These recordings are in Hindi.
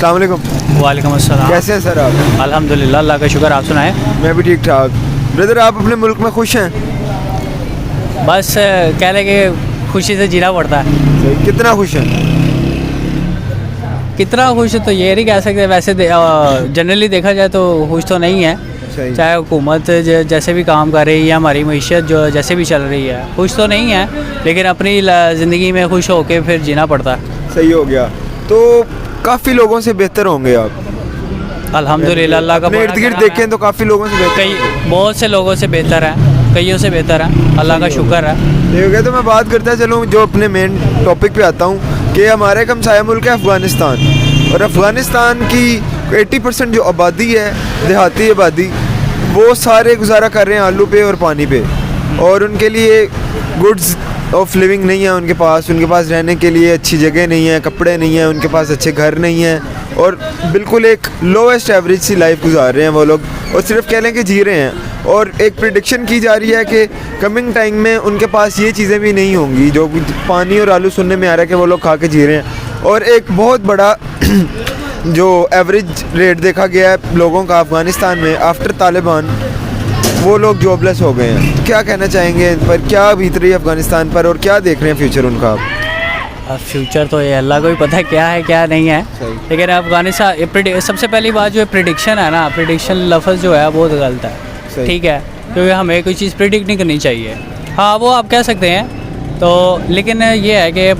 अस्सलाम वालेकुम। वालेकुम अस्सलाम। कैसे हैं सर आप? अल्हम्दुलिल्लाह, अल्लाह का शुक्र। आप सुनाएं? मैं भी ठीक ठाक। ब्रदर, आप अपने मुल्क में खुश हैं? बस कह लें कि खुशी से जीना पड़ता है। सही। कितना खुश हैं? कितना खुश तो ये नहीं कह सकते, वैसे जनरली देखा जाए तो खुश तो नहीं है। सही। चाहे हुकूमत जैसे भी काम कर रही है, हमारी मीशत जो जैसे भी चल रही है, खुश तो नहीं है, लेकिन अपनी ज़िंदगी में खुश होकर फिर जीना पड़ता है। सही हो गया। तो काफ़ी लोगों से बेहतर होंगे आप? अल्हम्दुलिल्लाह, अल्लाह का अपने बड़ा इर्द गिर्द करम है। देखें तो काफ़ी लोगों से बेहतर कई बहुत से लोगों से बेहतर है, कईयों से बेहतर है, अल्लाह का शुक्र है। ठीक हो गया। तो मैं बात करता चलूँ जो अपने मेन टॉपिक पे आता हूँ कि हमारे एक हमसाया मुल्क है अफ़गानिस्तान, और अफ़गानिस्तान की 80% जो आबादी है, देहाती आबादी, वो सारे गुजारा कर रहे हैं आलू पे और पानी पे, और उनके लिए गुड्स ऑफ लिविंग नहीं है उनके पास रहने के लिए अच्छी जगह नहीं है, कपड़े नहीं हैं, उनके पास अच्छे घर नहीं हैं, और बिल्कुल एक लोवेस्ट एवरेज सी लाइफ गुजार रहे हैं वो लोग, और सिर्फ कह लें कि जी रहे हैं। और एक प्रिडिक्शन की जा रही है कि कमिंग टाइम में उनके पास ये चीज़ें भी नहीं होंगी जो पानी और आलू सुनने में आ रहा है कि वो लोग खा के जी रहे हैं। और एक बहुत बड़ा जो एवरेज रेट देखा गया है लोगों का अफ़गानिस्तान में आफ्टर तालिबान, वो लोग जॉबलेस हो गए हैं। क्या कहना चाहेंगे इन पर? क्या बीत रही है अफ़गानिस्तान पर, और क्या देख रहे हैं फ्यूचर उनका आप? अब फ्यूचर तो ये अल्लाह को ही पता है क्या है क्या नहीं है। लेकिन अफ़गानिस्तान सबसे पहली बात जो है प्रिडिक्शन है ना, प्रिडिक्शन लफ्ज़ जो है बहुत गलत है। ठीक है, क्योंकि हमें कोई चीज़ प्रिडिक्ट नहीं करनी चाहिए। हाँ, वो आप कह सकते हैं तो, लेकिन ये है कि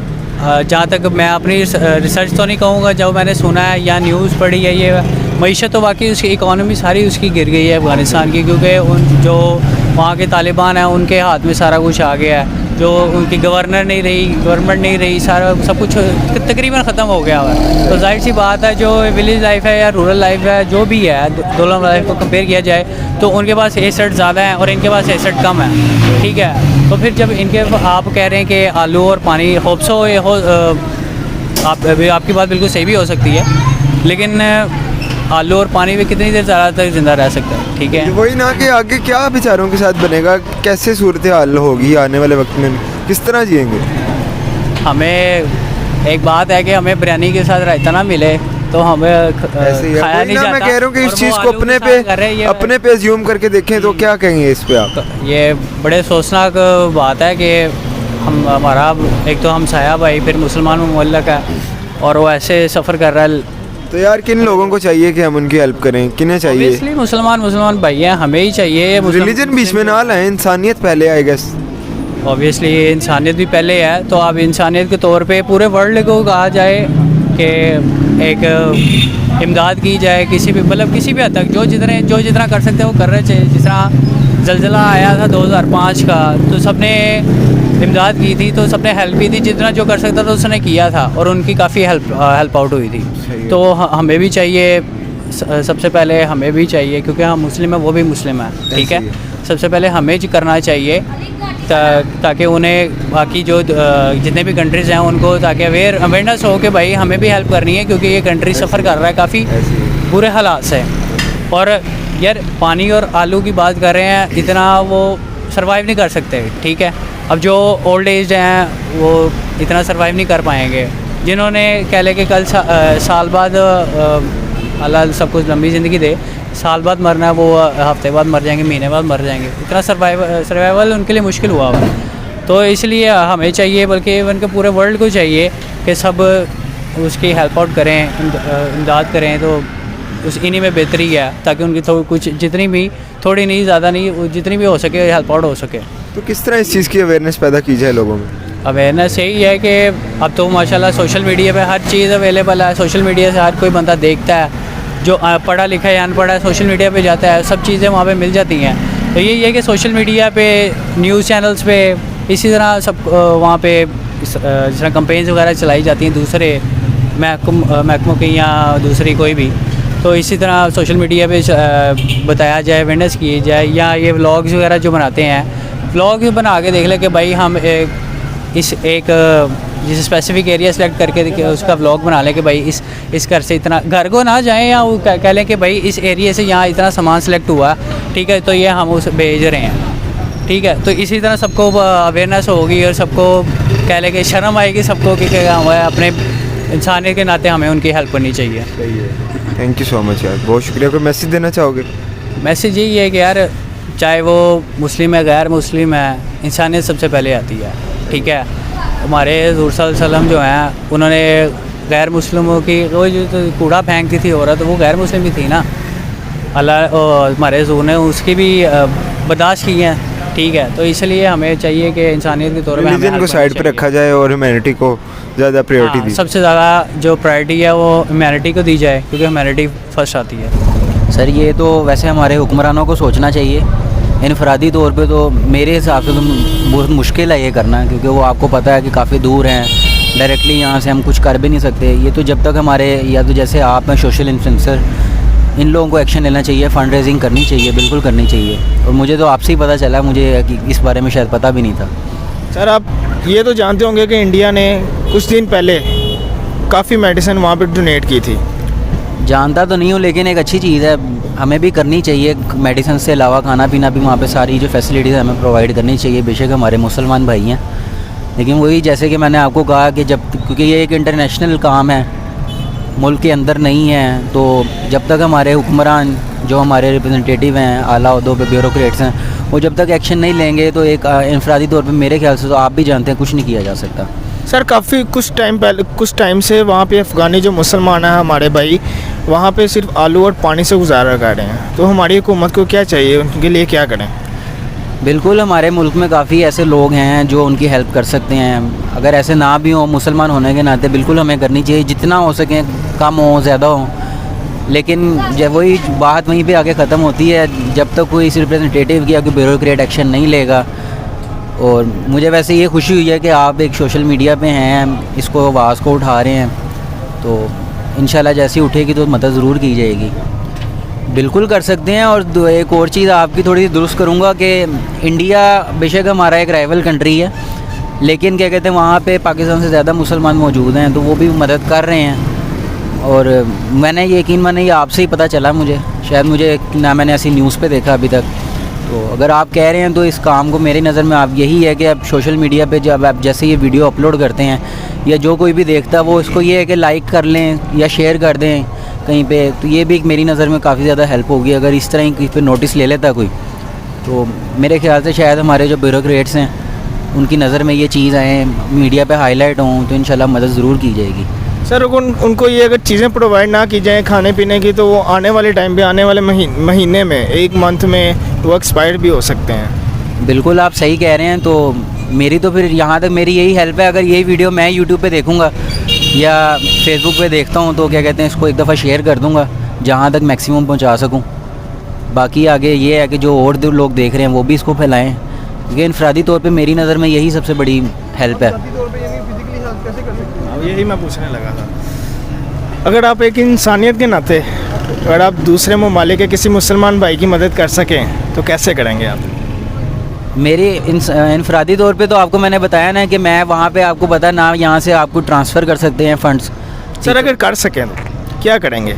जहाँ तक मैं अपनी रिसर्च तो नहीं कहूँगा, जो मैंने सुना है या न्यूज़ पढ़ी है, ये मईशत तो बाकी उसकी इकॉनमी सारी उसकी गिर गई है अफ़गानिस्तान की, क्योंकि उन जो वहाँ के तालिबान हैं उनके हाथ में सारा कुछ आ गया है। जो उनकी गवर्नमेंट नहीं रही, सारा सब कुछ तकरीबन ख़त्म हो गया है। तो जाहिर सी बात है, जो विलेज लाइफ है या रूरल लाइफ है, जो भी है, दोनों लाइफ को कंपेयर किया जाए तो उनके पास एसेट ज़्यादा है और इनके पास एसेट कम है। ठीक है, तो फिर जब इनके आप कह रहे हैं कि आलू और पानी आपकी बात बिल्कुल सही भी हो सकती है, लेकिन आलू और पानी में कितनी देर ज़्यादा तक ज़िंदा रह सकता है? ठीक है, वही ना कि आगे क्या बेचारों के साथ बनेगा, कैसे सूरत हाल होगी आने वाले वक्त में, किस तरह जिएंगे? हमें एक बात है कि हमें बिरयानी के साथ रायता ना मिले तो हमें खाया नहीं जाता। मैं कह रहा हूँ कि इस चीज़ को अपने पे अज्यूम करके देखें तो क्या कहेंगे इस पे आप? ये बड़े सोचनाक बात है कि हमारा एक तो हमसाया भाई, फिर मुसलमान मुल्क है, और वो ऐसे सफ़र कर रहा है। तो यार किन लोगों को चाहिए कि हम उनकी हेल्प करें? किन्हें चाहिए? इसलिए मुसलमान भाई हैं, हमें ही चाहिए। रिलीजन बीच में ना लाएं, इंसानियत पहले आई गेस। ऑब्वियसली इंसानियत भी पहले है, तो अब इंसानियत के तौर पे पूरे वर्ल्ड को कहा जाए कि एक इमदाद की जाए, किसी भी हद तक जो जितना कर सकते हैं वो कर रहे चाहिए। जिस तरह ज़लज़ला आया था 2005 का, तो सबने इमदाद की थी, तो सबने हेल्प की थी, जितना जो कर सकता था उसने किया था, और उनकी काफ़ी हेल्प आउट हुई थी। तो हमें भी चाहिए, सबसे पहले हमें भी चाहिए, क्योंकि हम मुस्लिम हैं, वो भी मुस्लिम है। ठीक है, सबसे पहले हमें जी करना चाहिए ताकि उन्हें बाकी जो जितने भी कंट्रीज़ हैं उनको, ताकि अवेयरनेस हो कि भाई हमें भी हेल्प करनी है, क्योंकि ये कंट्री सफ़र कर रहा है काफ़ी बुरे हालात से। और यार पानी और आलू की बात कर रहे हैं, इतना वो सर्वाइव नहीं कर सकते। ठीक है, अब जो ओल्ड एज हैं वो इतना सर्वाइव नहीं कर पाएंगे, जिन्होंने कह लें कि कल साल बाद अल्लाह सब कुछ लंबी ज़िंदगी दे, साल बाद मरना है, वो हफ्ते बाद मर जाएंगे, महीने बाद मर जाएंगे। इतना सर्वाइवल उनके लिए मुश्किल हुआ है। तो इसलिए हमें चाहिए, बल्कि उनके पूरे वर्ल्ड को चाहिए कि सब उसकी हेल्प आउट करें, इमदाद करें, तो इन्हीं में बेहतरी है, ताकि उनकी कुछ जितनी भी, थोड़ी नहीं, ज़्यादा नहीं, जितनी भी हो सके हेल्प आउट हो सके। तो किस तरह इस चीज़ की अवेयरनेस पैदा की जाए लोगों में? अवेयरनेस यही है कि अब तो माशाल्लाह सोशल मीडिया पे हर चीज़ अवेलेबल है। सोशल मीडिया से हर कोई बंदा देखता है, जो पढ़ा लिखा है या अनपढ़ा है, सोशल मीडिया पे जाता है, सब चीज़ें वहाँ पे मिल जाती हैं। तो यही है कि सोशल मीडिया पे, न्यूज़ चैनल्स पे, इसी तरह सब वहाँ पे जिस तरह कंपेन्स वगैरह चलाई जाती हैं दूसरे महकमों की या दूसरी कोई भी, तो इसी तरह सोशल मीडिया पे बताया जाए, अवेयरनेस की जाए, या ये व्लॉग्स वगैरह जो बनाते हैं, व्लॉग बना के देख ले कि भाई हम एक जिस स्पेसिफिक एरिया सेलेक्ट करके उसका व्लॉग बना लें कि भाई इस घर से इतना, घर को ना जाएं, या वो कह लें कि भाई इस एरिया से यहाँ इतना सामान सेलेक्ट हुआ, ठीक है, तो ये हम उसे भेज रहे हैं। ठीक है, तो इसी तरह सबको अवेयरनेस होगी और सबको कह लें कि शर्म आएगी सबको कि हम अपने इंसानियत के नाते हमें उनकी हेल्प करनी चाहिए। थैंक यू सो मच यार, बहुत शुक्रिया। कोई मैसेज देना चाहोगे? मैसेज यही है कि यार चाहे वो मुस्लिम है गैर मुस्लिम है, इंसानियत सबसे पहले आती है, ठीक है। हमारे हुज़ूर सल्लल्लाहु अलैहि वसल्लम जो हैं उन्होंने गैर मुस्लिमों की वो जो तो कूड़ा फेंकती थी औरत, वो गैर मुस्लिम भी थी ना। अल्लाह हमारे हुज़ूर ने उसकी भी बर्दाश्त की हैं, ठीक है। तो इसलिए हमें चाहिए कि इंसानियत के तौर पर रिलीजन को साइड पे रखा जाए और ह्यूमैनिटी को ज़्यादा प्रायोरिटी दी। सबसे ज़्यादा जो प्रायोरिटी है वो ह्यूमैनिटी को दी जाए, क्योंकि ह्यूमैनिटी फर्स्ट आती है। सर ये तो वैसे हमारे हुक्मरानों को सोचना चाहिए। इनफरादी तौर पे तो मेरे हिसाब से तो बहुत मुश्किल है ये करना, क्योंकि वो आपको पता है कि काफ़ी दूर हैं, डायरेक्टली यहाँ से हम कुछ कर भी नहीं सकते। ये तो जब तक हमारे या तो जैसे आप हैं सोशल इन्फ्लुएंसर, इन लोगों को एक्शन लेना चाहिए, फंड रेजिंग करनी चाहिए, बिल्कुल करनी चाहिए। और मुझे तो आपसे ही पता चला, मुझे कि इस बारे में शायद पता भी नहीं था। सर आप ये तो जानते होंगे कि इंडिया ने कुछ दिन पहले काफ़ी मेडिसिन वहाँ पे डोनेट की थी। जानता तो नहीं हूँ, लेकिन एक अच्छी चीज़ है, हमें भी करनी चाहिए। मेडिसिन से अलावा खाना पीना भी वहाँ पे सारी जो फैसिलिटीज़ हमें प्रोवाइड करनी चाहिए। बेशक हमारे मुसलमान भाई हैं, लेकिन वही जैसे कि मैंने आपको कहा कि जब, क्योंकि ये एक इंटरनेशनल काम है, मुल्क के अंदर नहीं है, तो जब तक हमारे हुक्मरान जो हमारे रिप्रेजेंटेटिव हैं, आला ओहदों पे ब्यूरोक्रेट्स हैं, वो जब तक एक्शन नहीं लेंगे तो एक इनफरादी तौर पे मेरे ख्याल से तो आप भी जानते हैं कुछ नहीं किया जा सकता। सर काफ़ी कुछ टाइम से वहाँ पे अफ़गानी जो मुसलमान हैं हमारे भाई, वहाँ पे सिर्फ आलू और पानी से गुजारा कर रहे हैं। तो हमारी हुकूमत को क्या चाहिए, उनके लिए क्या करें? बिल्कुल, हमारे मुल्क में काफ़ी ऐसे लोग हैं जो उनकी हेल्प कर सकते हैं। अगर ऐसे ना भी हो, मुसलमान होने के नाते बिल्कुल हमें करनी चाहिए, जितना हो सके, कम हो ज़्यादा हो। लेकिन जब वही बात वहीं पे आके ख़त्म होती है, जब तक कोई इस रिप्रेजेंटेटिव या कोई ब्यूरोक्रेट एक्शन नहीं लेगा। और मुझे वैसे ये खुशी हुई है कि आप एक सोशल मीडिया पे हैं, इसको आवाज़ को उठा रहे हैं, तो इंशाल्लाह जैसी उठेगी तो मदद ज़रूर की जाएगी। बिल्कुल कर सकते हैं। और एक और चीज़ आपकी थोड़ी सी दुरुस्त करूँगा कि इंडिया बेशक हमारा एक राइवल कंट्री है, लेकिन क्या कहते हैं वहाँ पे पाकिस्तान से ज़्यादा मुसलमान मौजूद हैं, तो वो भी मदद कर रहे हैं। और मैंने यकीन माने ये आपसे ही पता चला मुझे, शायद मुझे ना मैंने ऐसी न्यूज़ पे देखा अभी तक। तो अगर आप कह रहे हैं तो इस काम को मेरी नज़र में आप यही है कि आप सोशल मीडिया पे जब आप जैसे ये वीडियो अपलोड करते हैं, या जो कोई भी देखता है वो इसको ये है कि लाइक कर लें या शेयर कर दें कहीं पे, तो ये भी मेरी नज़र में काफ़ी ज़्यादा हेल्प होगी। अगर इस तरह की पे नोटिस ले लेता कोई, तो मेरे ख्याल से शायद हमारे जो ब्यूरोक्रेट्स हैं उनकी नज़र में ये चीज़ आए, मीडिया पे हाईलाइट हों, तो इंशाल्लाह मदद ज़रूर की जाएगी। सर उनको ये अगर चीज़ें प्रोवाइड ना की जाएँ खाने पीने की, तो वो आने वाले टाइम पे, आने वाले महीने में, एक मंथ में वो एक्सपायर भी हो सकते हैं। बिल्कुल आप सही कह रहे हैं। तो मेरी तो फिर यहाँ तक मेरी यही हेल्प है, अगर यही वीडियो मैं यूट्यूब पे देखूँगा या फेसबुक पे देखता हूँ तो क्या कहते हैं इसको एक दफ़ा शेयर कर दूँगा, जहाँ तक मैक्सिमम पहुँचा सकूँ। बाकी आगे ये है कि जो और लोग देख रहे हैं वो भी इसको फैलाएँ, क्योंकि इनफरादी तौर पे मेरी नज़र में यही सबसे बड़ी हेल्प है। यही मैं पूछने लगा था। अगर आप एक इंसानियत के नाते अगर आप दूसरे ममालिक के किसी मुसलमान भाई की मदद कर सकें तो कैसे करेंगे आप? मेरी इनफरादी तौर पे तो आपको मैंने बताया ना कि मैं वहाँ पे आपको पता ना यहाँ से आपको ट्रांसफ़र कर सकते हैं फ़ंड्स। सर अगर कर सकें तो क्या करेंगे?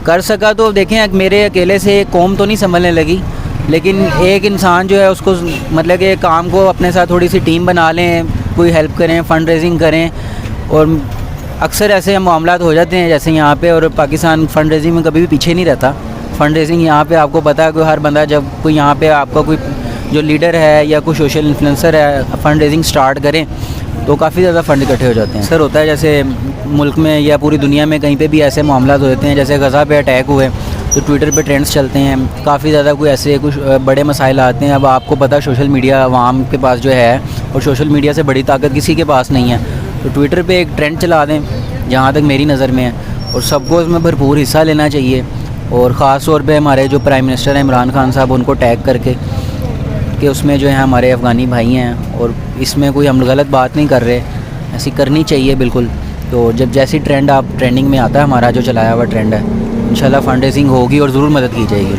कर सका तो देखें, मेरे अकेले से कौम तो नहीं संभलने लगी, लेकिन एक इंसान जो है उसको मतलब कि काम को अपने साथ थोड़ी सी टीम बना लें, कोई हेल्प करें, फ़ंड रेजिंग करें। और अक्सर ऐसे मामला हो जाते हैं जैसे यहाँ पे, और पाकिस्तान फ़ंड रेजिंग में कभी भी पीछे नहीं रहता। फ़ंड रेजिंग यहाँ पे आपको पता है, कोई हर बंदा जब कोई यहाँ पे आपका कोई जो लीडर है या कोई सोशल इन्फ्लुएंसर है फ़ंड रेजिंग स्टार्ट करें तो काफ़ी ज़्यादा फ़ंड इकट्ठे हो जाते हैं। सर होता है जैसे मुल्क में या पूरी दुनिया में कहीं पे भी ऐसे मामला होते हैं, जैसे गज़ा पे अटैक हुए तो ट्विटर पे ट्रेंड्स चलते हैं, काफ़ी ज़्यादा कोई ऐसे कुछ बड़े मसाइल आते हैं। अब आपको पता सोशल मीडिया आवाम के पास जो है, और सोशल मीडिया से बड़ी ताकत किसी के पास नहीं है, तो ट्विटर पे एक ट्रेंड चला दें जहाँ तक मेरी नज़र में है, और सबको इसमें भरपूर हिस्सा लेना चाहिए। और ख़ास तौर पे हमारे जो प्राइम मिनिस्टर हैं इमरान खान साहब, उनको टैग करके कि उसमें जो है हमारे अफ़गानी भाई हैं और इसमें कोई हम गलत बात नहीं कर रहे, ऐसी करनी चाहिए बिल्कुल। तो जब जैसी ट्रेंड आप ट्रेंडिंग में आता है, हमारा जो चलाया हुआ ट्रेंड है, इंशाल्लाह फ़ंड रेजिंग होगी और ज़रूर मदद की जाएगी।